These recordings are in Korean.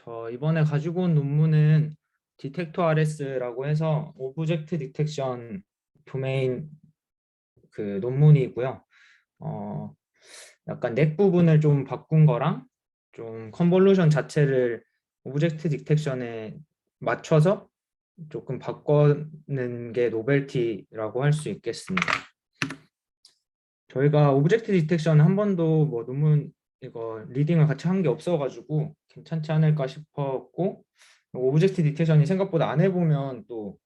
저 이번에 가지고 온 논문은 디텍터 RS라고 해서 오브젝트 디텍션 도메인 그 논문이고요. 어, 약간 넥 부분을 좀 바꾼 거랑 좀 컨볼루션 자체를 오브젝트 디텍션에 맞춰서 조금 바꿔는 게 노벨티라고 할 수 있겠습니다. 저희가 오브젝트 디텍션 한 번도 뭐 논문 이거 리딩을 같이 한 게 없어가지고 괜찮지 않을까 싶었고, 오브젝트 디텍션이 생각보다 안 해보면 또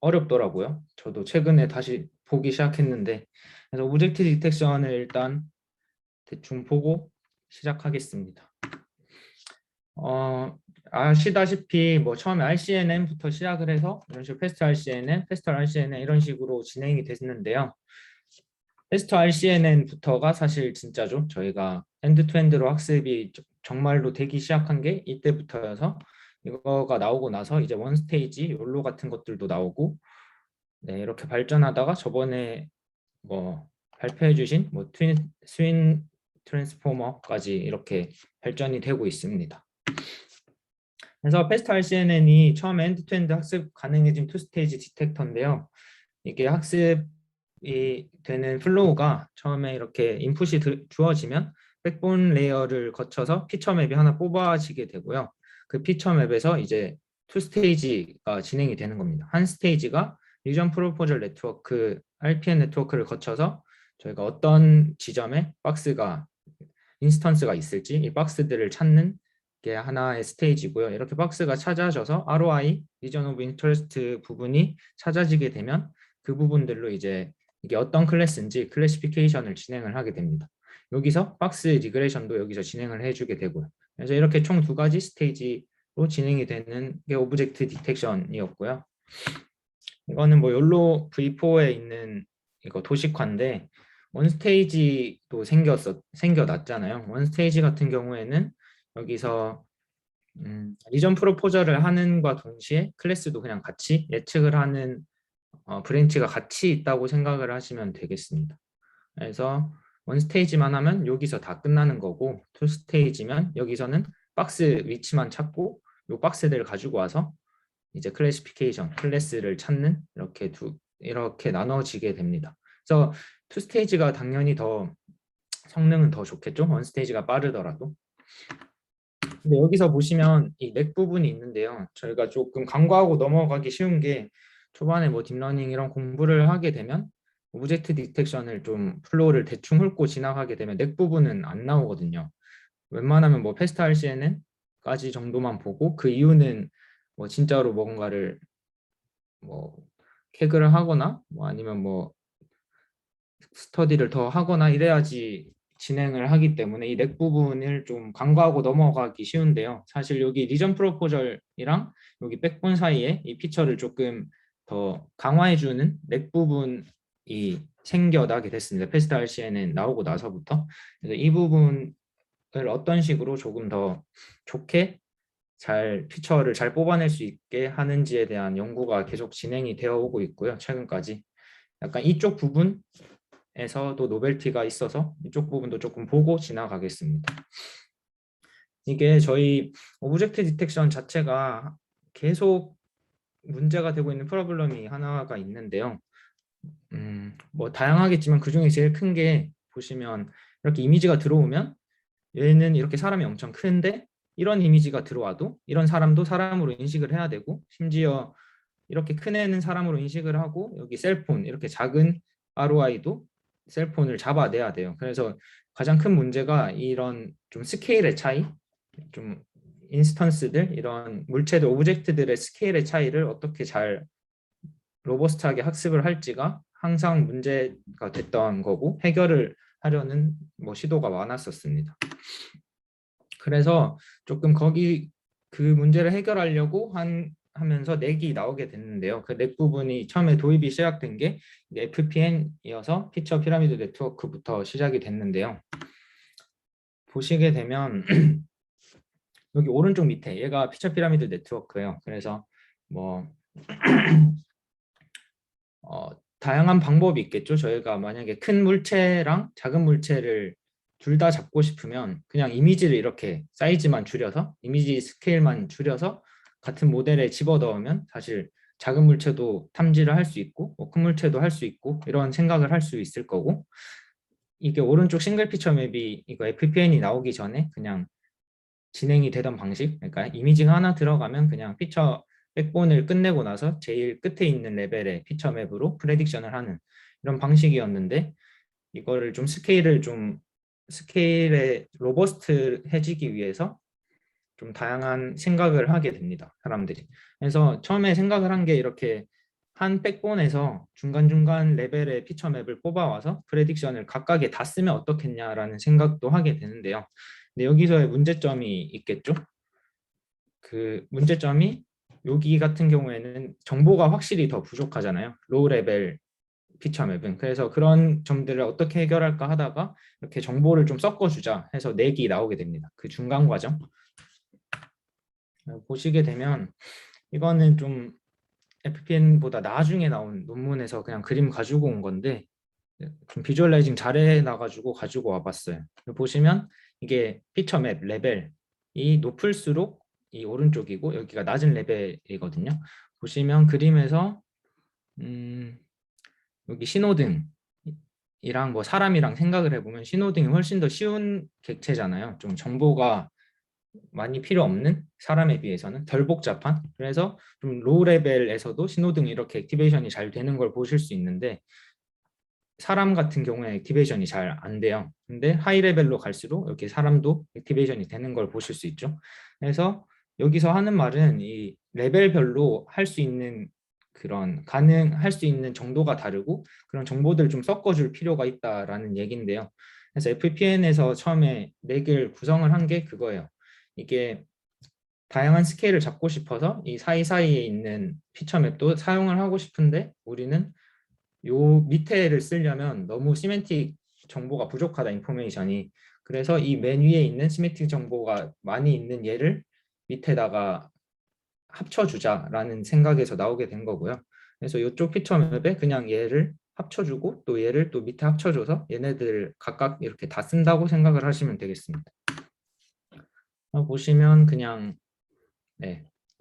어렵더라고요. 저도 최근에 다시 보기 시작했는데, 그래서 오브젝트 디텍션을 일단 대충 보고 시작하겠습니다. 아시다시피 뭐 처음에 RCNN부터 시작을 해서 이런 식으로 패스트 RCNN, 페스터 RCNN 이런 식으로 진행이 됐는데요. 페스터 RCNN부터가 사실 진짜죠. 저희가 엔드투엔드로 학습이 정말로 되기 시작한 게 이때부터여서, 이거가 나오고 나서 이제 원스테이지, 욜로 같은 것들도 나오고, 네, 이렇게 발전하다가 저번에 뭐 발표해 주신 뭐 스윈 트랜스포머까지 이렇게 발전이 되고 있습니다. 그래서 패스트 RCNN이 처음에 엔드투엔드 학습 가능해진 투스테이지 디텍터인데요. 이게 학습이 되는 플로우가 처음에 이렇게 인풋이 주어지면 백본 레이어를 거쳐서 피처 맵이 하나 뽑아지게 되고요. 그 피처 맵에서 이제 투 스테이지가 진행이 되는 겁니다. 한 스테이지가 리전 프로포절 네트워크, RPN 네트워크를 거쳐서 저희가 어떤 지점에 박스가 인스턴스가 있을지 이 박스들을 찾는 게 하나의 스테이지고요. 이렇게 박스가 찾아져서 ROI, 리전 오브 인터레스트 부분이 찾아지게 되면 그 부분들로 이제 이게 어떤 클래스인지 클래시피케이션을 진행을 하게 됩니다. 여기서 박스 리그레이션도 여기서 진행을 해주게 되고요. 그래서 이렇게 총 두 가지 스테이지로 진행이 되는 게 오브젝트 디텍션이었고요. 이거는 뭐 욜로 V4에 있는 이거 도식화인데, 원스테이지도 생겨났잖아요. 원스테이지 같은 경우에는 여기서 리전 프로포저를 하는과 동시에 클래스도 그냥 같이 예측을 하는 브랜치가 같이 있다고 생각을 하시면 되겠습니다. 그래서 원 스테이지만 하면 여기서 다 끝나는 거고, 투 스테이지면 여기서는 박스 위치만 찾고 이 박스들을 가지고 와서 이제 클래시피케이션 클래스를 찾는 이렇게 나눠지게 됩니다. 그래서 투 스테이지가 당연히 더 성능은 더 좋겠죠. 원 스테이지가 빠르더라도. 근데 여기서 보시면 이 넥 부분이 있는데요. 저희가 조금 간과하고 넘어가기 쉬운 게, 초반에 뭐 딥러닝 이런 공부를 하게 되면 오브젝트 디텍션을 좀 플로우를 대충 훑고 지나가게 되면 넥 부분은 안 나오거든요. 웬만하면 뭐 패스트 RCNN까지 정도만 보고 그 이유는 뭐 진짜로 뭔가를 뭐 캐그를 하거나 뭐 아니면 뭐 스터디를 더 하거나 이래야지 진행을 하기 때문에 이 넥 부분을 좀 간과하고 넘어가기 쉬운데요. 사실 여기 리전 프로포절이랑 여기 백본 사이에 이 피처를 조금 더 강화해주는 넥 부분이 생겨나게 됐습니다. 패스트 RCNN 나오고 나서부터. 그래서 이 부분을 어떤 식으로 조금 더 좋게 잘 피처를 잘 뽑아낼 수 있게 하는지에 대한 연구가 계속 진행이 되어 오고 있고요. 최근까지. 약간 이쪽 부분에서도 노벨티가 있어서 이쪽 부분도 조금 보고 지나가겠습니다. 이게 저희 오브젝트 디텍션 자체가 계속 문제가 되고 있는 프로블럼이 하나가 있는데요. 뭐 다양하겠지만 그중에 제일 큰 게, 보시면 이렇게 이미지가 들어오면 얘는 이렇게 사람이 엄청 큰데 이런 이미지가 들어와도 이런 사람도 사람으로 인식을 해야 되고, 심지어 이렇게 큰 애는 사람으로 인식을 하고 여기 셀폰 이렇게 작은 ROI도 셀폰을 잡아내야 돼요. 그래서 가장 큰 문제가 이런 좀 스케일의 차이, 좀 인스턴스들, 이런 물체들, 오브젝트들의 스케일의 차이를 어떻게 잘 로버스트하게 학습을 할지가 항상 문제가 됐던 거고, 해결을 하려는 뭐 시도가 많았었습니다. 그래서 조금 거기 그 문제를 해결하려고 하면서 넥이 나오게 됐는데요. 그 넥 부분이 처음에 도입이 시작된 게 FPN이어서 피처 피라미드 네트워크부터 시작이 됐는데요. 보시게 되면 여기 오른쪽 밑에 얘가 피처 피라미드 네트워크예요. 그래서 뭐 다양한 방법이 있겠죠. 저희가 만약에 큰 물체랑 작은 물체를 둘 다 잡고 싶으면 그냥 이미지를 이렇게 사이즈만 줄여서 이미지 스케일만 줄여서 같은 모델에 집어넣으면 사실 작은 물체도 탐지를 할 수 있고 큰 물체도 할 수 있고 이런 생각을 할 수 있을 거고, 이게 오른쪽 싱글 피처 맵이 이거 FPN이 나오기 전에 그냥 진행이 되던 방식, 그러니까 이미지가 하나 들어가면 그냥 피처 백본을 끝내고 나서 제일 끝에 있는 레벨의 피처 맵으로 프레딕션을 하는 이런 방식이었는데, 이거를 좀 스케일에 로버스트해지기 위해서 좀 다양한 생각을 하게 됩니다, 사람들이. 그래서 처음에 생각을 한 게 이렇게 한 백본에서 중간중간 레벨의 피처 맵을 뽑아와서 프레딕션을 각각에 다 쓰면 어떻겠냐라는 생각도 하게 되는데요. 근데 여기서의 문제점이 있겠죠. 그 문제점이 여기 같은 경우에는 정보가 확실히 더 부족하잖아요, 로우 레벨 피처 맵은. 그래서 그런 점들을 어떻게 해결할까 하다가 이렇게 정보를 좀 섞어주자 해서 넥이 나오게 됩니다. 그 중간 과정 보시게 되면 이거는 좀 FPN보다 나중에 나온 논문에서 그냥 그림 가지고 온 건데 좀 비주얼라이징 잘해 놔가지고 가지고 와봤어요. 보시면 이게 피처 맵 레벨이 높을수록 이 오른쪽이고 여기가 낮은 레벨이거든요. 보시면 그림에서 여기 신호등이랑 뭐 사람이랑 생각을 해보면 신호등이 훨씬 더 쉬운 객체잖아요. 좀 정보가 많이 필요 없는, 사람에 비해서는 덜 복잡한. 그래서 좀 로우 레벨에서도 신호등이 이렇게 액티베이션이 잘 되는 걸 보실 수 있는데, 사람 같은 경우에 액티베이션이 잘 안 돼요. 근데 하이 레벨로 갈수록 이렇게 사람도 액티베이션이 되는 걸 보실 수 있죠. 그래서 여기서 하는 말은 이 레벨별로 할 수 있는 그런 가능할 수 있는 정도가 다르고 그런 정보들을 좀 섞어줄 필요가 있다라는 얘기인데요. 그래서 FPN에서 처음에 넥을 구성을 한 게 그거예요. 이게 다양한 스케일을 잡고 싶어서 이 사이사이에 있는 피처 맵도 사용을 하고 싶은데 우리는 요 밑에를 쓰려면 너무 시멘틱 정보가 부족하다, 인포메이션이. 그래서 이 맨 위에 있는 시멘틱 정보가 많이 있는 얘를 밑에다가 합쳐주자라는 생각에서 나오게 된 거고요. 그래서 이쪽 피처 맵에 그냥 얘를 합쳐주고 또 얘를 또 밑에 합쳐줘서 얘네들 각각 이렇게 다 쓴다고 생각을 하시면 되겠습니다. 보시면 그냥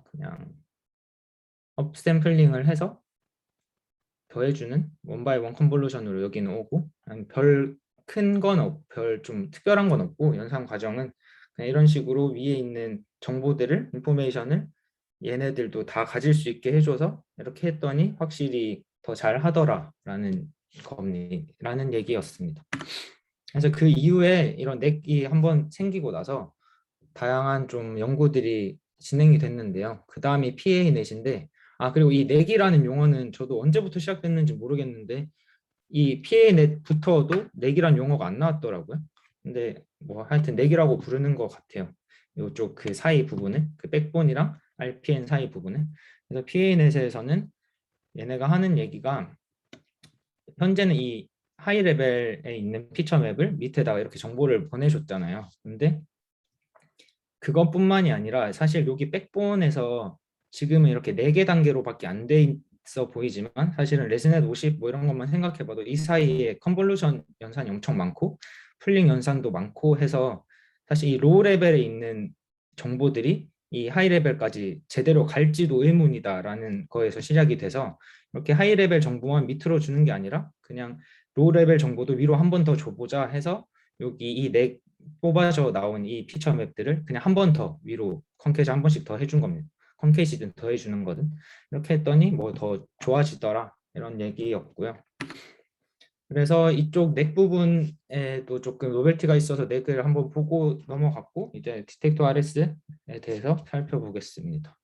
그냥 업샘플링을 해서 더해주는 원바이 원 컨볼루션으로 여기는 오고, 별 큰 건 별 좀 특별한 건 없고 연산 과정은 그냥 이런 식으로 위에 있는 정보들을 인포메이션을 얘네들도 다 가질 수 있게 해줘서 이렇게 했더니 확실히 더 잘 하더라라는 겁니라는 얘기였습니다. 그래서 그 이후에 이런 넥이 한번 생기고 나서 다양한 좀 연구들이 진행이 됐는데요. 그 다음이 PA 넷인데, 그리고 이 넥이라는 용어는 저도 언제부터 시작됐는지 모르겠는데 이 PA 넷부터도 넥이란 용어가 안 나왔더라고요. 근데 뭐 하여튼 넥이라고 부르는 것 같아요. 이쪽 그 사이 부분을, 그 백본이랑 RPN 사이 부분을. 그래서 PA 넷에서는 얘네가 하는 얘기가, 현재는 이 하이 레벨에 있는 피처 맵을 밑에다가 이렇게 정보를 보내줬잖아요. 근데 그것뿐만이 아니라 사실 여기 백본에서 지금은 이렇게 4개 단계로밖에 안 돼 있어 보이지만 사실은 레즈넷 50 뭐 이런 것만 생각해봐도 이 사이에 컨볼루션 연산이 엄청 많고 풀링 연산도 많고 해서 사실 이 로우 레벨에 있는 정보들이 이 하이 레벨까지 제대로 갈지도 의문이다라는 거에서 시작이 돼서 이렇게 하이 레벨 정보만 밑으로 주는 게 아니라 그냥 로우 레벨 정보도 위로 한 번 더 줘보자 해서 여기 이 뽑아져 나온 이 피처 맵들을 그냥 한 번 더 위로 컨캐시 한 번씩 더 해준 겁니다. 컨캐시든 더 해주는 거든 이렇게 했더니 뭐 더 좋아지더라 이런 얘기였고요. 그래서 이쪽 넥 부분에도 조금 노벨티가 있어서 넥을 한번 보고 넘어갔고 이제 디텍터 RS에 대해서 살펴보겠습니다.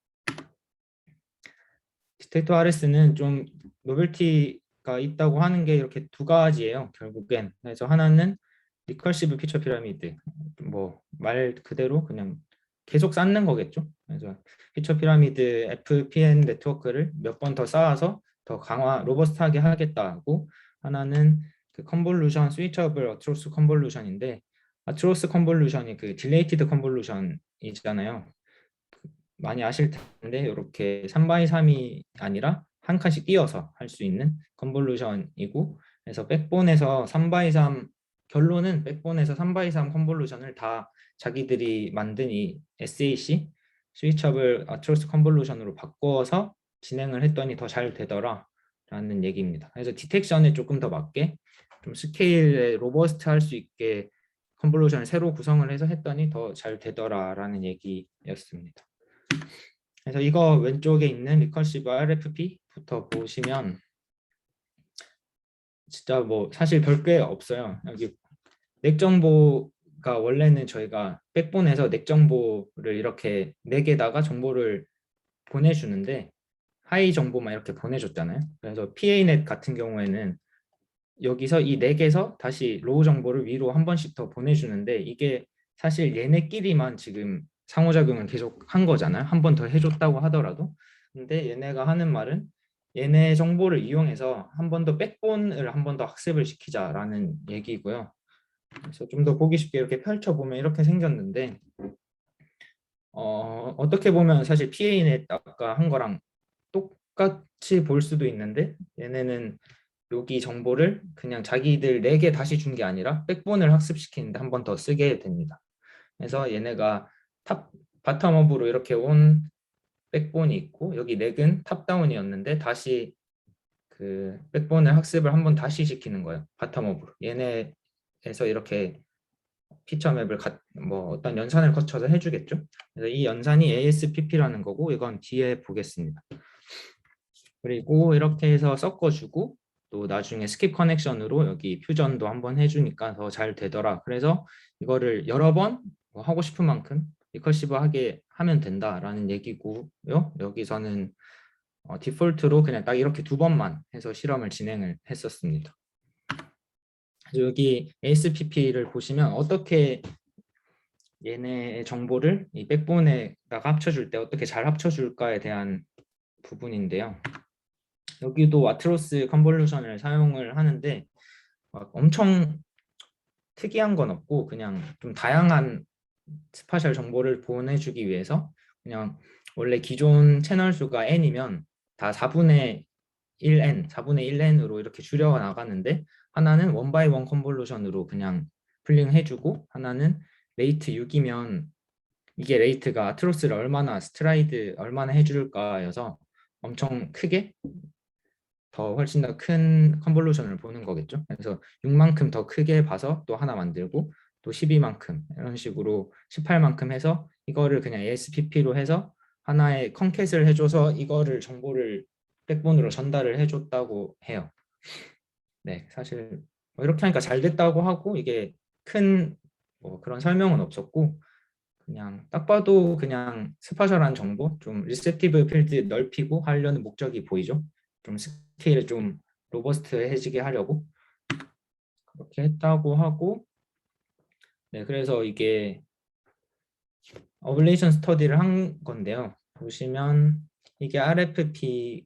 디텍터 RS는 좀 노벨티가 있다고 하는 게 이렇게 두 가지예요, 결국엔. 그래서 하나는 리커시브 피처 피라미드, 뭐 말 그대로 그냥 계속 쌓는 거겠죠. 그래서 피처 피라미드 FPN 네트워크를 몇 번 더 쌓아서 더 강화 로버스트하게 하겠다고, 하나는 그 컨볼루션 스위처블 어트로스 컨볼루션인데, 아트로스 컨볼루션이 그 딜레이티드 컨볼루션이잖아요. 많이 아실 텐데 이렇게 3x3이 아니라 한 칸씩 띄어서 할 수 있는 컨볼루션이고, 그래서 백본에서 3x3 결론은 백본에서 3x3 컨볼루션을 다 자기들이 만든 이 SAC 스위처블 아트로스 컨볼루션으로 바꿔서 진행을 했더니 더 잘 되더라 라는 얘기입니다. 그래서 디텍션에 조금 더 맞게 좀 스케일에 로버스트 할 수 있게 컨볼루션을 새로 구성을 해서 했더니 더 잘 되더라 라는 얘기였습니다. 그래서 이거 왼쪽에 있는 리커시브 RFP부터 보시면 진짜 뭐 사실 별게 없어요. 여기 넥 정보가 원래는 저희가 백본에서 넥 정보를 이렇게 넥에다가 정보를 보내주는데 하이 정보만 이렇게 보내줬잖아요. 그래서 PAnet 같은 경우에는 여기서 이 넥에서 다시 로우 정보를 위로 한 번씩 더 보내주는데 이게 사실 얘네끼리만 지금 상호작용을 계속 한 거잖아요. 한 번 더 해줬다고 하더라도. 근데 얘네가 하는 말은 얘네 정보를 이용해서 한 번 더 백본을 한 번 더 학습을 시키자라는 얘기고요. 그래서 좀 더 보기 쉽게 이렇게 펼쳐보면 이렇게 생겼는데 어떻게 보면 사실 PAnet 아까 한 거랑 똑같이 볼 수도 있는데 얘네는 여기 정보를 그냥 자기들 4개 다시 준 게 아니라 백본을 학습시키는데 한 번 더 쓰게 됩니다. 그래서 얘네가 바텀업으로 이렇게 온 백본이 있고 여기 넥은 탑다운이었는데 다시 그 백본을 학습을 한 번 다시 시키는 거예요. 바텀업으로. 얘네에서 이렇게 피처 맵을 뭐 어떤 연산을 거쳐서 해주겠죠. 그래서 이 연산이 ASPP라는 거고 이건 뒤에 보겠습니다. 그리고 이렇게 해서 섞어주고 또 나중에 스킵 커넥션으로 여기 퓨전도 한번 해주니까 더 잘 되더라. 그래서 이거를 여러 번 하고 싶은 만큼 리커시브하게 하면 된다라는 얘기고요. 여기서는 디폴트로 그냥 딱 이렇게 2번만 해서 실험을 진행을 했었습니다. 여기 ASPP를 보시면 어떻게 얘네의 정보를 이 백본에다가 합쳐줄 때 어떻게 잘 합쳐줄까에 대한 부분인데요. 여기도 아트로스 컨볼루션을 사용을 하는데 막 엄청 특이한 건 없고 그냥 좀 다양한 스파셜 정보를 보내주기 위해서 그냥 원래 기존 채널 수가 n이면 다 4분의 1n, 4분의 1n으로 이렇게 줄여 나가는데 하나는 원 바이 원 컨볼루션으로 그냥 풀링해주고 하나는 레이트 6이면 이게 레이트가 트로스를 얼마나 스트라이드 얼마나 해줄까여서 엄청 크게 더 훨씬 더 큰 컨볼루션을 보는 거겠죠. 그래서 6만큼 더 크게 봐서 또 하나 만들고 또 12만큼 이런 식으로 18만큼 해서 이거를 그냥 ASPP로 해서 하나의 컨캣을 해줘서 이거를 정보를 백본으로 전달을 해줬다고 해요. 네, 사실 뭐 이렇게 하니까 잘 됐다고 하고 이게 큰 뭐 그런 설명은 없었고 그냥 딱 봐도 그냥 스파셜한 정보, 좀 리셉티브 필드 넓히고 하려는 목적이 보이죠. 좀 스케일을 좀 로버스트해지게 하려고 그렇게 했다고 하고, 네, 그래서 이게 어블레이션 스터디를 한 건데요. 보시면 이게 RFP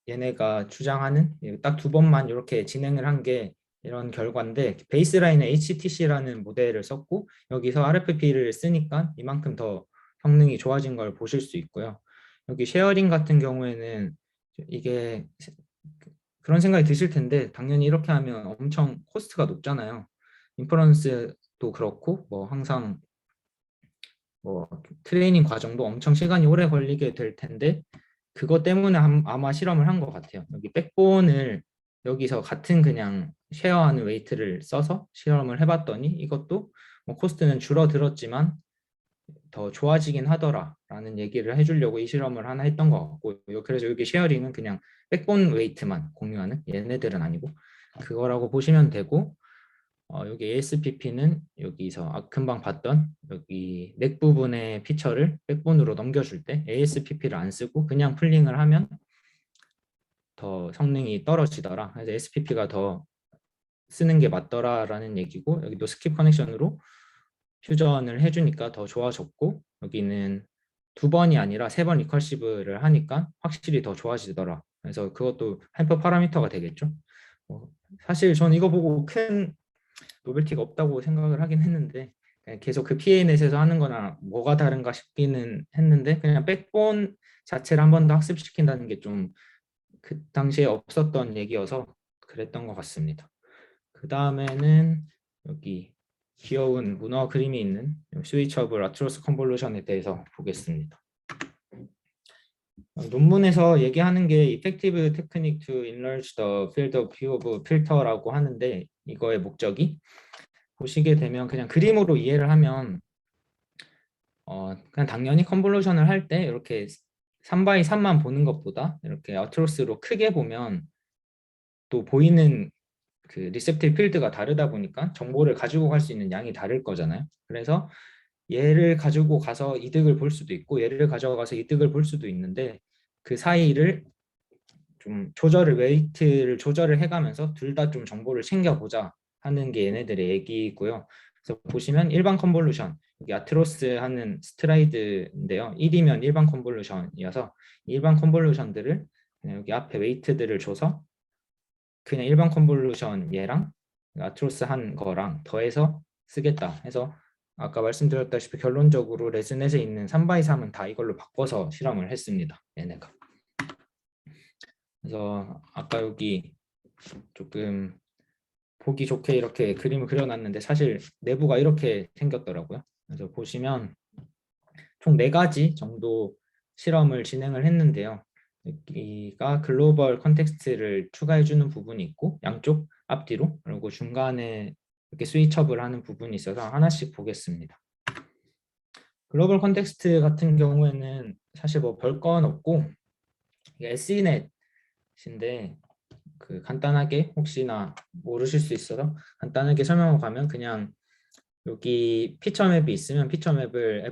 얘네가 주장하는 딱 2번만 이렇게 진행을 한 게 이런 결과인데 베이스라인에 HTC라는 모델을 썼고 여기서 RFP를 쓰니까 이만큼 더 성능이 좋아진 걸 보실 수 있고요. 여기 쉐어링 같은 경우에는 이게 그런 생각이 드실 텐데 당연히 이렇게 하면 엄청 코스트가 높잖아요. 인퍼런스도 그렇고 뭐 항상 뭐 트레이닝 과정도 엄청 시간이 오래 걸리게 될 텐데 그것 때문에 아마 실험을 한 것 같아요. 여기 백본을 여기서 같은 그냥 쉐어하는 웨이트를 써서 실험을 해봤더니 이것도 뭐 코스트는 줄어들었지만 더 좋아지긴 하더라라는 얘기를 해주려고 이 실험을 하나 했던 것 같고 그래서 여기 쉐어링은 그냥 백본 웨이트만 공유하는 얘네들은 아니고 그거라고 보시면 되고 여기 ASPP는 여기서 금방 봤던 여기 넥 부분의 피처를 백본으로 넘겨줄 때 ASPP를 안 쓰고 그냥 풀링을 하면 더 성능이 떨어지더라. 그래서 SPP가 더 쓰는 게 맞더라라는 얘기고 여기도 스킵 커넥션으로 퓨전을 해주니까 더 좋아졌고 여기는 2번이 아니라 3번 리커시브를 하니까 확실히 더 좋아지더라. 그래서 그것도 하이퍼 파라미터가 되겠죠. 사실 전 이거 보고 큰 노벨티가 없다고 생각을 하긴 했는데 계속 그 PA넷에서 하는 거나 뭐가 다른가 싶기는 했는데 그냥 백본 자체를 한 번 더 학습시킨다는 게 좀 그 당시에 없었던 얘기여서 그랬던 것 같습니다. 그 다음에는 여기 귀여운 문어 그림이 있는 스위처블 아트로스 컨볼루션에 대해서 보겠습니다. 논문에서 얘기하는 게 effective technique to enlarge the field of view of filter라고 하는데, 이거의 목적이 보시게 되면 그냥 그림으로 이해를 하면 그냥 당연히 컨볼루션을 할 때 이렇게 3x3만 보는 것보다 이렇게 아트로스로 크게 보면 또 보이는 그 리셉티브 필드가 다르다 보니까 정보를 가지고 갈 수 있는 양이 다를 거잖아요. 그래서 얘를 가지고 가서 이득을 볼 수도 있고 얘를 가져가서 이득을 볼 수도 있는데, 그 사이를 좀 웨이트를 조절을 해가면서 둘 다 좀 정보를 챙겨보자 하는 게 얘네들의 얘기고요. 그래서 보시면 일반 컨볼루션, 여기 아트로스 하는 스트라이드인데요. 1이면 일반 컨볼루션이어서 일반 컨볼루션들을 그냥 여기 앞에 웨이트들을 줘서 그냥 일반 컨볼루션 얘랑 아트로스 한 거랑 더해서 쓰겠다 해서, 아까 말씀드렸다시피 결론적으로 레슨넷에 있는 3x3은 다 이걸로 바꿔서 실험을 했습니다. 얘네가. 그래서 아까 여기 조금 보기 좋게 이렇게 그림을 그려놨는데 사실 내부가 이렇게 생겼더라고요. 그래서 보시면 총 4가지 정도 실험을 진행을 했는데요. 여기가 글로벌 컨텍스트를 추가해주는 부분이 있고 양쪽 앞뒤로, 그리고 중간에 이렇게 스위처블 하는 부분이 있어서 하나씩 보겠습니다. 글로벌 컨텍스트 같은 경우에는 사실 뭐 별건 없고 SENet인데, 그 간단하게 혹시나 모르실 수 있어서 간단하게 설명을 가면, 그냥 여기 피처 맵이 있으면 피처 맵을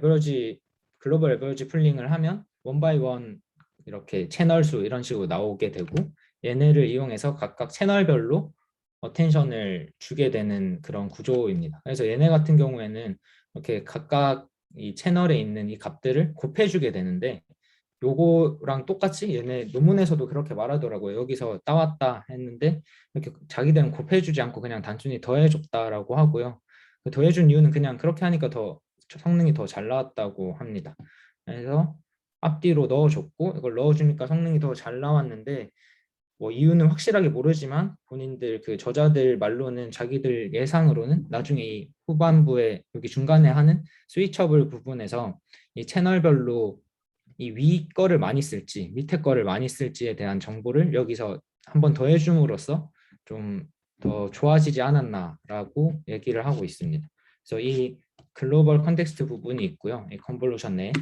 글로벌 에버리지 풀링을 하면 원 바이 원 이렇게 채널 수 이런 식으로 나오게 되고, 얘네를 이용해서 각각 채널별로 어텐션을 주게 되는 그런 구조입니다. 그래서 얘네 같은 경우에는 이렇게 각각 이 채널에 있는 이 값들을 곱해주게 되는데, 요거랑 똑같이 얘네 논문에서도 그렇게 말하더라고요. 여기서 따왔다 했는데 이렇게 자기들은 곱해주지 않고 그냥 단순히 더해줬다라고 하고요. 그 더해준 이유는 그냥 그렇게 하니까 더 성능이 더 잘 나왔다고 합니다. 그래서 앞뒤로 넣어줬고 이걸 넣어주니까 성능이 더 잘 나왔는데, 뭐 이유는 확실하게 모르지만 본인들 그 저자들 말로는, 자기들 예상으로는 나중에 이 후반부에 여기 중간에 하는 스위처블 부분에서 이 채널별로 이 위 거를 많이 쓸지 밑에 거를 많이 쓸지에 대한 정보를 여기서 한번 더 해줌으로써 좀 더 좋아지지 않았나라고 얘기를 하고 있습니다. 그래서 이 글로벌 컨텍스트 부분이 있고요. 이 컨볼루션 내에.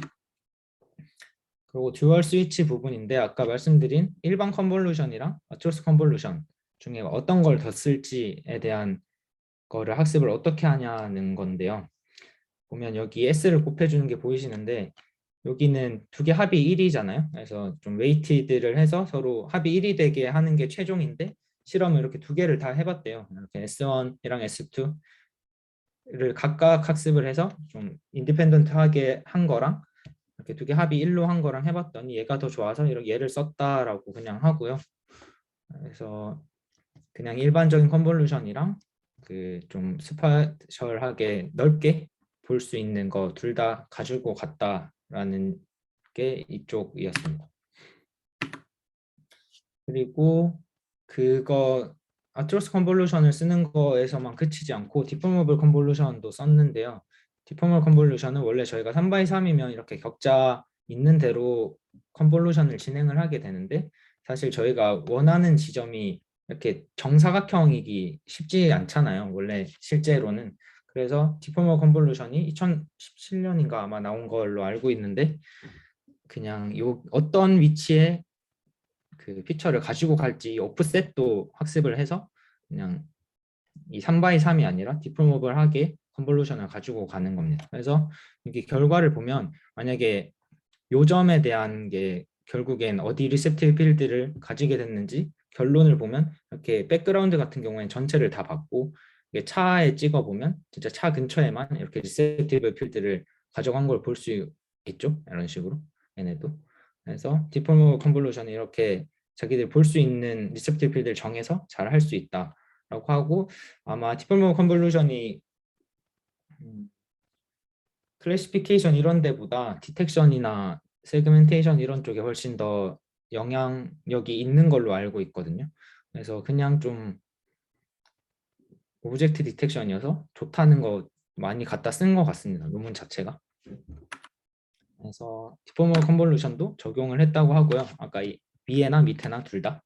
그리고 듀얼 스위치 부분인데, 아까 말씀드린 일반 컨볼루션이랑 아트로스 컨볼루션 중에 어떤 걸 더 쓸지에 대한 거를 학습을 어떻게 하냐는 건데요. 보면 여기 S를 곱해주는 게 보이시는데, 여기는 두 개 합이 1이잖아요. 그래서 좀 웨이티드를 해서 서로 합이 1이 되게 하는 게 최종인데, 실험을 이렇게 두 개를 다 해봤대요. 이렇게 S1이랑 S2를 각각 학습을 해서 좀 인디펜던트하게 한 거랑 이렇게 두 개 합이 1로 한 거랑 해봤더니 얘가 더 좋아서 이렇게 얘를 썼다라고 그냥 하고요. 그래서 그냥 일반적인 컨볼루션이랑 그 좀 스파셜하게 넓게 볼 수 있는 거 둘 다 가지고 갔다라는 게 이쪽이었습니다. 그리고 그거 아트로스 컨볼루션을 쓰는 거에서만 그치지 않고 디포머블 컨볼루션도 썼는데요. 디포머블 컨볼루션은 원래 저희가 3x3이면 이렇게 격자 있는 대로 컨볼루션을 진행을 하게 되는데, 사실 저희가 원하는 지점이 이렇게 정사각형이기 쉽지 않잖아요. 원래 실제로는. 그래서 디포머 컨볼루션이 2017년인가 아마 나온 걸로 알고 있는데, 그냥 요 어떤 위치에 그 피처를 가지고 갈지 오프셋도 학습을 해서 그냥 이 3x3이 아니라 디포머블하게 컨볼루션을 가지고 가는 겁니다. 그래서 이게 결과를 보면, 만약에 요점에 대한 게 결국엔 어디 리셉티브 필드를 가지게 됐는지 결론을 보면, 이렇게 백그라운드 같은 경우에는 전체를 다 받고, 이게 차에 찍어 보면 진짜 차 근처에만 이렇게 리셉티브 필드를 가져간 걸 볼 수 있죠. 이런 식으로 얘네도. 그래서 디포머 컨볼루션이 이렇게 자기들 볼 수 있는 리셉티브 필드를 정해서 잘 할 수 있다라고 하고, 아마 디포머 컨볼루션이 클래시피케이션 이런 데보다 디텍션이나 세그멘테이션 이런 쪽에 훨씬 더 영향력이 있는 걸로 알고 있거든요. 그래서 그냥 좀 오브젝트 디텍션이어서 좋다는 거 많이 갖다 쓴 것 같습니다. 논문 자체가. 그래서 디포멀 컨볼루션도 적용을 했다고 하고요. 아까 이 위에나 밑에나 둘 다.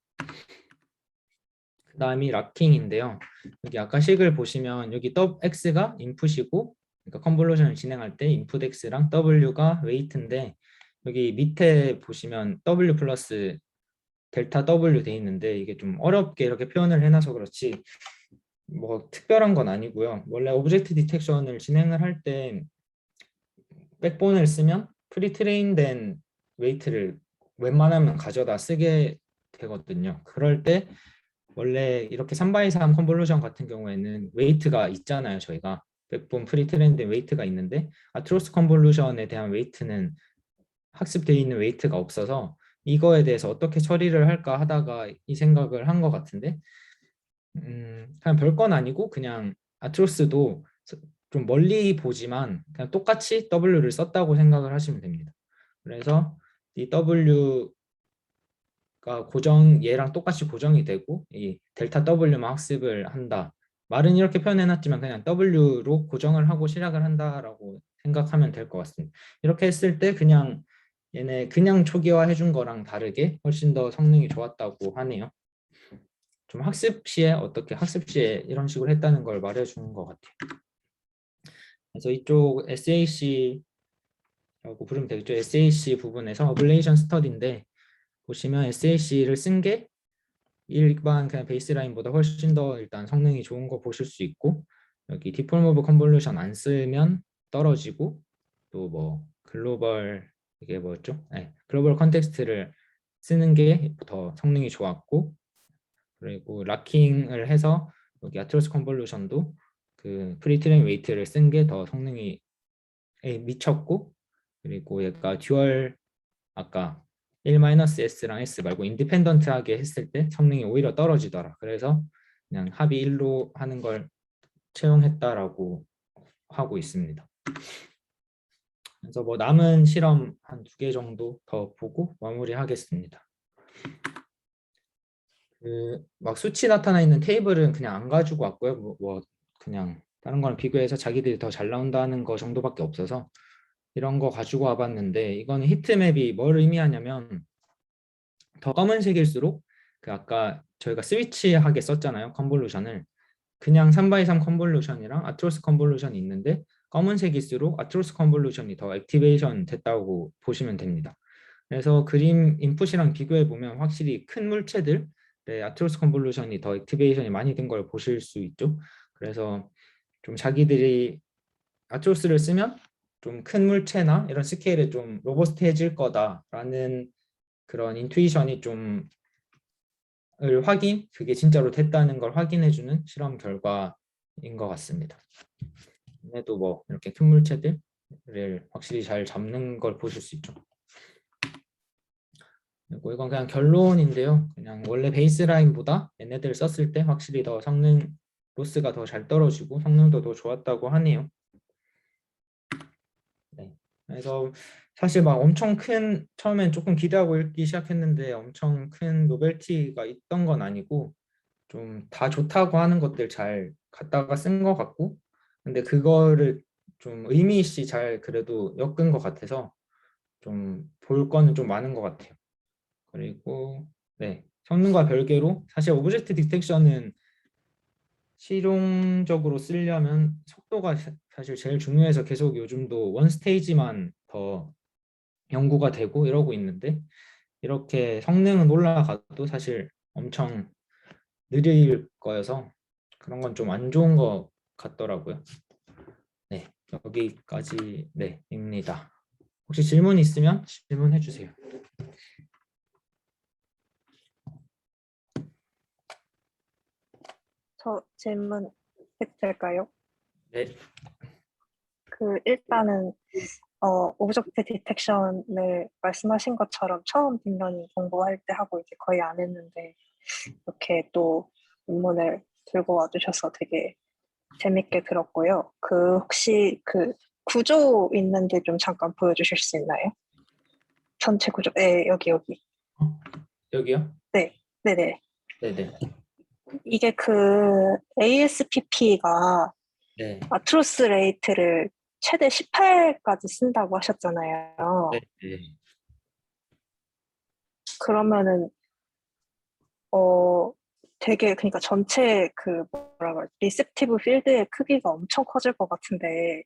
그 다음이 락킹인데요. 여기 아까 식을 보시면 여기 x가 인풋이고, 그러니까 컨볼루션을 진행할 때 인풋 x랑 w가 웨이트인데, 여기 밑에 보시면 w 플러스 델타 w 돼 있는데 이게 좀 어렵게 이렇게 표현을 해놔서 그렇지 뭐 특별한 건 아니고요. 원래 오브젝트 디텍션을 진행을 할 때 백본을 쓰면 프리트레인된 웨이트를 웬만하면 가져다 쓰게 되거든요. 그럴 때 원래 이렇게 3x3 컨볼루션 같은 경우에는 웨이트가 있잖아요. 저희가 백본 프리트레인된 웨이트가 있는데 아트로스 컨볼루션에 대한 웨이트는 학습되어 있는 웨이트가 없어서 이거에 대해서 어떻게 처리를 할까 하다가 이 생각을 한 것 같은데 그냥 별건 아니고 그냥 아트로스도 좀 멀리 보지만 그냥 똑같이 W를 썼다고 생각을 하시면 됩니다. 그래서 이 W가 얘랑 똑같이 고정이 되고 이 델타 W만 학습을 한다. 말은 이렇게 표현해놨지만 그냥 W로 고정을 하고 시작을 한다라고 생각하면 될 것 같습니다. 이렇게 했을 때 그냥 얘네 그냥 초기화 해준 거랑 다르게 훨씬 더 성능이 좋았다고 하네요. 좀 학습 시에 어떻게 학습 시에 이런 식으로 했다는 걸 말해주는 것 같아요. 그래서 이쪽 SAC라고 부르면 되겠죠. SAC 부분에서 어블레이션 스터디인데 보시면 SAC를 쓴 게 일반 그냥 베이스라인보다 훨씬 더 일단 성능이 좋은 거 보실 수 있고 여기 디폴모브 컨볼루션 안 쓰면 떨어지고 또 뭐 글로벌 이게 뭐였죠? 네, 글로벌 컨텍스트를 쓰는 게 더 성능이 좋았고 그리고 락킹을 해서 여기 아트로스 컨볼루션도 그 프리트레인 웨이트를 쓴 게 더 성능이 미쳤고 그리고 얘가 듀얼 아까 1-s랑 s 말고 인디펜던트하게 했을 때 성능이 오히려 떨어지더라. 그래서 그냥 합의 1로 하는 걸 채용했다라고 하고 있습니다. 그래서 뭐 남은 실험 한 2개 정도 더 보고 마무리하겠습니다. 그 막 수치 나타나 있는 테이블은 그냥 안 가지고 왔고요. 뭐 그냥 다른 거랑 비교해서 자기들이 더 잘 나온다는 거 정도밖에 없어서 이런 거 가지고 와봤는데 이거는 히트맵이 뭘 의미하냐면 더 검은색일수록 그 아까 저희가 스위치하게 썼잖아요. 컨볼루션을 그냥 3x3 컨볼루션이랑 아트로스 컨볼루션이 있는데 검은색일수록 아트로스 컨볼루션이 더 액티베이션 됐다고 보시면 됩니다. 그래서 그림 인풋이랑 비교해 보면 확실히 큰 물체들 아트로스 컨볼루션이 더 액티베이션이 많이 된 걸 보실 수 있죠. 그래서 좀 자기들이 아트로스를 쓰면 좀 큰 물체나 이런 스케일에 좀 로버스트해질 거다라는 그런 인투이션이 좀 그게 진짜로 됐다는 걸 확인해주는 실험 결과인 것 같습니다. 얘도 뭐 이렇게 큰 물체들을 확실히 잘 잡는 걸 보실 수 있죠. 그리고 이건 그냥 결론인데요. 그냥 원래 베이스라인보다 얘네들 썼을 때 확실히 더 성능 로스가 더 잘 떨어지고 성능도 더 좋았다고 하네요. 네. 그래서 사실 막 엄청 큰 처음엔 조금 기대하고 읽기 시작했는데 엄청 큰 노벨티가 있던 건 아니고 좀 다 좋다고 하는 것들 잘 갖다가 쓴 것 같고 근데 그거를 좀 의미 있이 잘 그래도 엮은 것 같아서 좀 볼 거는 좀 많은 것 같아요. 그리고 네 성능과 별개로 사실 오브젝트 디텍션은 실용적으로 쓰려면 속도가 사실 제일 중요해서 계속 요즘도 원 스테이지만 더 연구가 되고 이러고 있는데 이렇게 성능은 올라가도 사실 엄청 느릴 거여서 그런 건 좀 안 좋은 것 같더라고요. 네, 여기까지 네입니다. 혹시 질문 있으면 질문해 주세요. 저 질문 해도 될까요? 네, 일단은 오브젝트 디텍션을 말씀하신 것처럼 처음 빅러닝 공부할 때 하고 이제 거의 안 했는데 이렇게 또 논문을 들고 와주셔서 되게 재밌게 들었고요. 혹시 구조 있는데 좀 잠깐 보여주실 수 있나요? 전체 구조. 네, 여기. 여기요? 네, 네네. 네네. 이게 그 ASPP가 네, 아트로스 레이트를 최대 18까지 쓴다고 하셨잖아요. 네, 네. 그러면은 어 되게 그러니까 전체 그 뭐라 그래 리셉티브 필드의 크기가 엄청 커질 것 같은데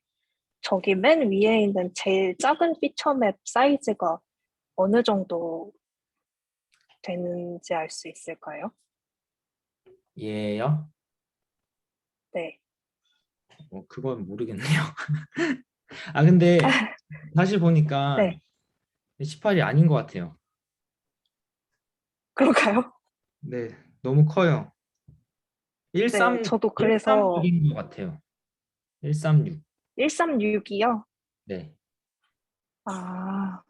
저기 맨 위에 있는 제일 작은 피처맵 사이즈가 어느 정도 되는지 알 수 있을까요? 얘요? 네. 그건 모르겠네요. 아, 근데 다시 보니까 네. 18이 아닌 것 같아요. 그런가요? 네, 너무 커요. 네. 13, 저도 그래서 136인 것 같아요. 136. 136이요. 네. 아,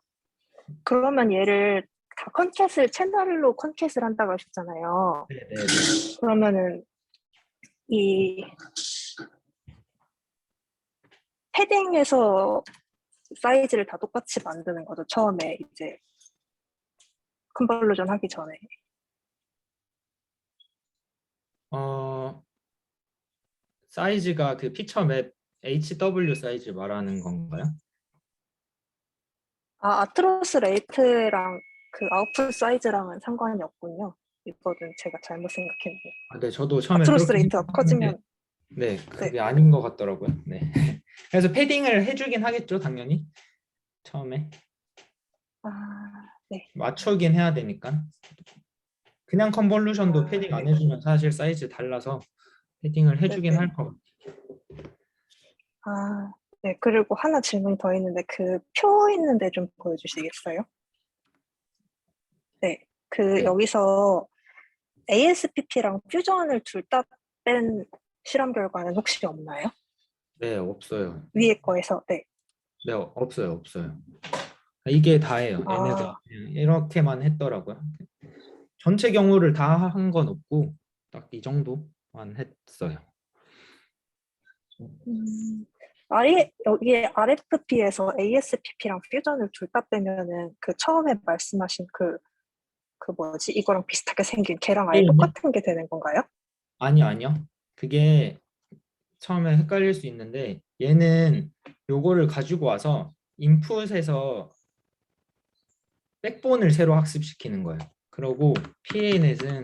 그러면 얘를 다 컨캣을 채널로 컨캣을 한다고 하셨잖아요. 네, 네, 네. 그러면은 이 패딩에서 사이즈를 다 똑같이 만드는 거죠. 처음에 이제 컨버루전 하기 전에. 어, 사이즈가 그 피처 맵 HW 사이즈 말하는 건가요? 아, 아트로스 레이트랑 그 아웃풋 사이즈랑은 상관이 없군요. 이거는 제가 잘못 생각했네요. 아, 네, 저도 처음에 아트로스 그렇게 레이트가 생각했는데, 커지면, 네, 네. 그게 아닌 것 같더라고요. 네. 그래서 패딩을 해주긴 하겠죠, 당연히. 처음에. 아, 네. 맞추긴 해야 되니까. 그냥 컨볼루션도 아, 패딩 안 네. 해주면 사실 사이즈 달라서 패딩을 해주긴 네네. 할 것 같아요. 아, 네. 그리고 하나 질문이 더 있는데 그 표 있는데 좀 보여주시겠어요? 네. 그 네, 여기서 ASPP랑 퓨전을 둘 다 뺀 실험 결과는 혹시 없나요? 네, 없어요. 위에 거에서. 네. 네, 없어요, 없어요. 이게 다예요. 얘네들 아, 그냥 이렇게만 했더라고요. 전체 경우를 다 한 건 없고 딱 이 정도만 했어요. 음, 여기에 RFP에서 ASPP랑 퓨전을 둘 다 빼면은 그 처음에 말씀하신 그 뭐지? 이거랑 비슷하게 생긴 걔랑 아예 얘는 똑같은 게 되는 건가요? 아니요, 아니요. 그게 처음에 헷갈릴 수 있는데 얘는 요거를 가지고 와서 인풋에서 백본을 새로 학습시키는 거예요. 그러고 PA넷은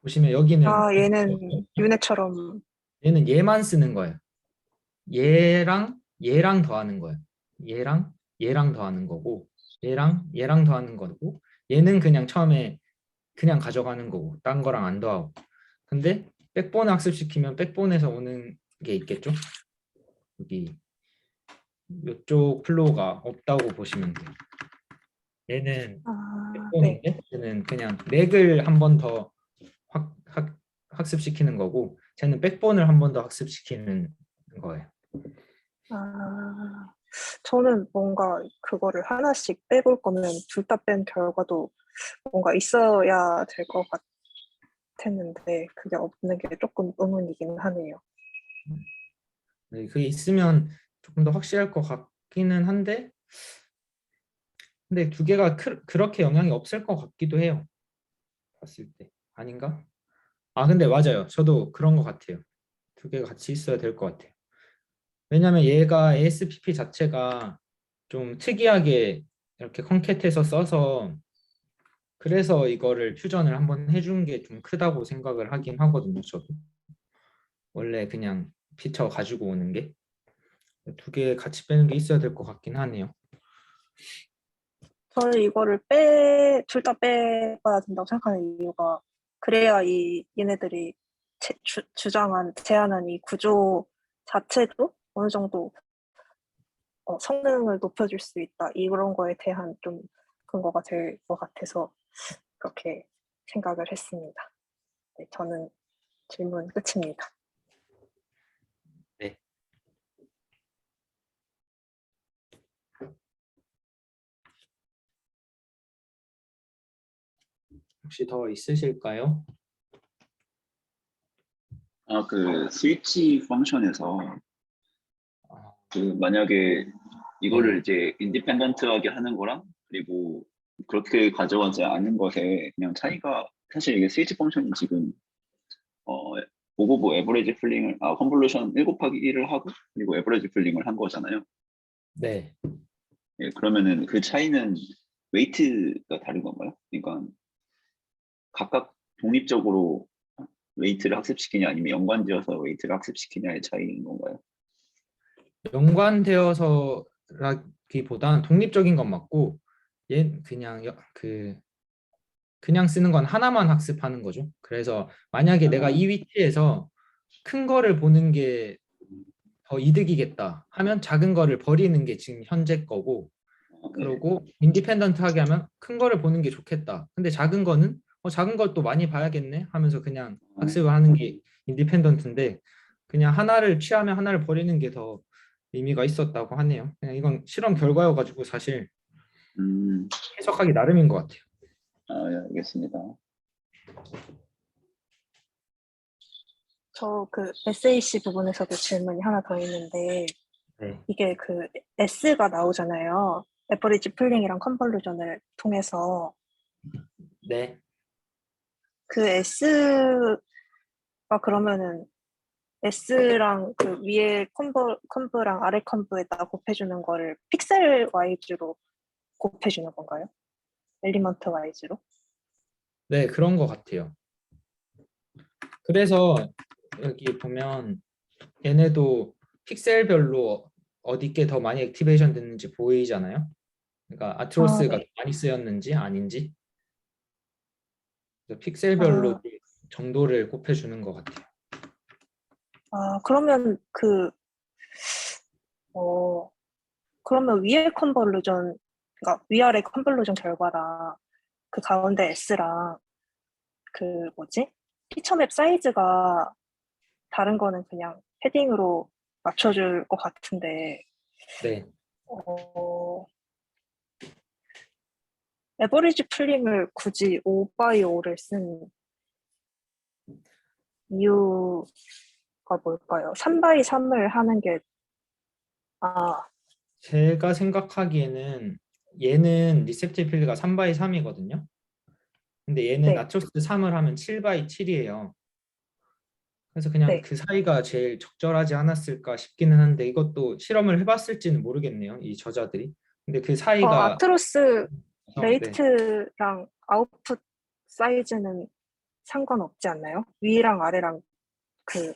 보시면 여기는 아, 얘는 유네처럼. 얘는 얘만 쓰는 거예요. 얘랑 얘랑 더하는 거예요. 얘랑 얘랑 더하는 거고 얘랑 얘랑 더하는 거고 얘는 그냥 처음에 그냥 가져가는 거고 딴 거랑 안 더하고. 근데 백본 학습시키면 백본에서 오는 게 있겠죠? 여기 이쪽 플로우가 없다고 보시면 돼요. 얘는 아, 네. 백본인데 얘는 그냥 렉을 한 번 더 학습시키는 거고 쟤는 백본을 한 번 더 학습시키는 거예요. 아, 저는 뭔가 그거를 하나씩 빼볼 거면 둘 다 뺀 결과도 뭔가 있어야 될 것 같았는데 그게 없는 게 조금 의문이긴 하네요. 네, 그게 있으면 조금 더 확실할 것 같기는 한데 근데 두 개가 그렇게 영향이 없을 것 같기도 해요. 봤을 때 아닌가? 아 근데 맞아요. 저도 그런 것 같아요. 두 개가 같이 있어야 될 것 같아요. 왜냐하면 얘가 ASPP 자체가 좀 특이하게 이렇게 컨캣해서 써서 그래서 이거를 퓨전을 한번 해준 게 좀 크다고 생각을 하긴 하거든요. 저도 원래 그냥 피처 가지고 오는 게 두 개 같이 빼는 게 있어야 될 것 같긴 하네요. 저는 이거를 둘 다 빼봐야 된다고 생각하는 이유가 그래야 얘네들이 제안한 이 구조 자체도 어느 정도 성능을 높여줄 수 있다. 이런 거에 대한 좀 근거가 될 것 같아서 그렇게 생각을 했습니다. 네, 저는 질문 끝입니다. 네. 혹시 더 있으실까요? 아, 그 스위치 펑션에서 아, 그 만약에 이거를 네. 이제 인디펜던트하게 하는 거랑 그리고 그렇게 가져가지 않은 것에 그냥 차이가 사실 이게 스위치 펑션이 지금 오버브 에버리지 플링을 컨볼루션 1 곱하기 1을 하고 그리고 에버리지 플링을 한 거잖아요. 네. 예, 그러면은 그 차이는 웨이트가 다른 건가요? 그러니까 각각 독립적으로 웨이트를 학습시키냐 아니면 연관지어서 웨이트를 학습시키냐의 차이인 건가요? 연관되어서라기보단 독립적인 건 맞고 얘 그냥 그냥 쓰는 건 하나만 학습하는 거죠. 그래서 만약에 내가 아, 이 위치에서 큰 거를 보는 게 더 이득이겠다 하면 작은 거를 버리는 게 지금 현재 거고, 네. 그러고 인디펜던트하게 하면 큰 거를 보는 게 좋겠다. 근데 작은 거는 작은 걸 또 많이 봐야겠네 하면서 그냥 어, 학습을 하는 게 인디펜던트인데, 그냥 하나를 취하면 하나를 버리는 게 더 의미가 있었다고 하네요. 그냥 이건 실험 결과여가지고 사실 음, 해석하기 나름인 것 같아요. 예, 알겠습니다. 저 그 SAC 부분에서도 질문이 하나 더 있는데 네. 이게 그 S가 나오잖아요. 에버리지 플링이랑 컨볼루션을 통해서 네. 그 S가 그러면은 S랑 그 위에 컴브랑 아래 컴브에다 곱해주는 거를 픽셀 와이즈로 곱해주는 건가요? 엘리먼트 와이즈로? 네, 그런 것 같아요. 그래서 여기 보면 얘네도 픽셀별로 어디께 더 많이 액티베이션 됐는지 보이잖아요. 그러니까 아, 아트로스가 네. 많이 쓰였는지 아닌지, 그래서 픽셀별로 아, 정도를 곱해주는 것 같아요. 그러면 어, 그러면 위에 컨볼루션, 그러니까 위아래 컨볼루션 결과랑 그 가운데 S랑 그 뭐지? 피처맵 사이즈가 다른 거는 그냥 헤딩으로 맞춰줄 것 같은데, 네, 어, 에버리지 풀링을 굳이 5 by 5를 쓴 이유가 뭘까요? 3 by 3을 하는 게, 아, 제가 생각하기에는 얘는 리셉티브 필드가 3 by 3이거든요. 근데 얘는 네, 나초스 3을 하면 7 by 7이에요. 그래서 그냥 네. 그 사이가 제일 적절하지 않았을까 싶기는 한데, 이것도 실험을 해봤을지는 모르겠네요, 이 저자들이. 근데 그 사이가 아트로스 네, 레이트랑 아웃풋 사이즈는 상관없지 않나요? 위랑 아래랑 그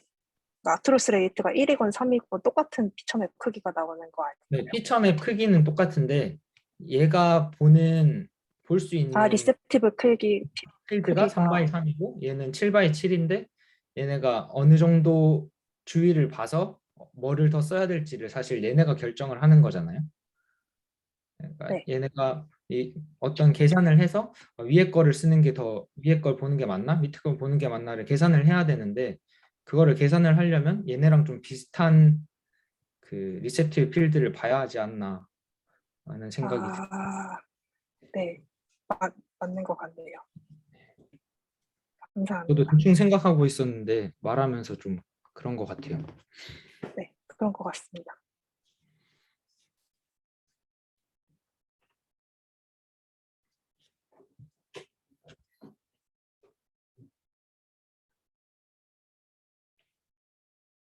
아트로스 레이트가 1이건 3이건 똑같은 피처맵 크기가 나오는 거 네, 아닌가요? 피처맵 크기는 똑같은데 얘가 볼 수 있는 리셉티브 필드가 3 by 크기가 3이고 얘는 7 by 7인데, 얘네가 어느 정도 주위를 봐서 뭐를 더 써야 될지를 사실 얘네가 결정을 하는 거잖아요. 그러니까 네. 얘네가 어떤 계산을 해서 위에 거를 쓰는 게 더, 위에 걸 보는 게 맞나 밑에 걸 보는 게 맞나를 계산을 해야 되는데, 그거를 계산을 하려면 얘네랑 좀 비슷한 그 리셉티브 필드를 봐야 하지 않나 하는 생각이 듭니다. 아, 네. 맞는 것 같네요. 저도 감사합니다. 대충 생각하고 있었는데 말하면서 좀 그런 것 같아요. 네, 그런 것 같습니다.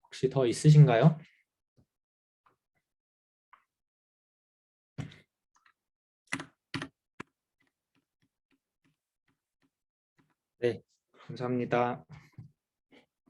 혹시 더 있으신가요? 네, 감사합니다.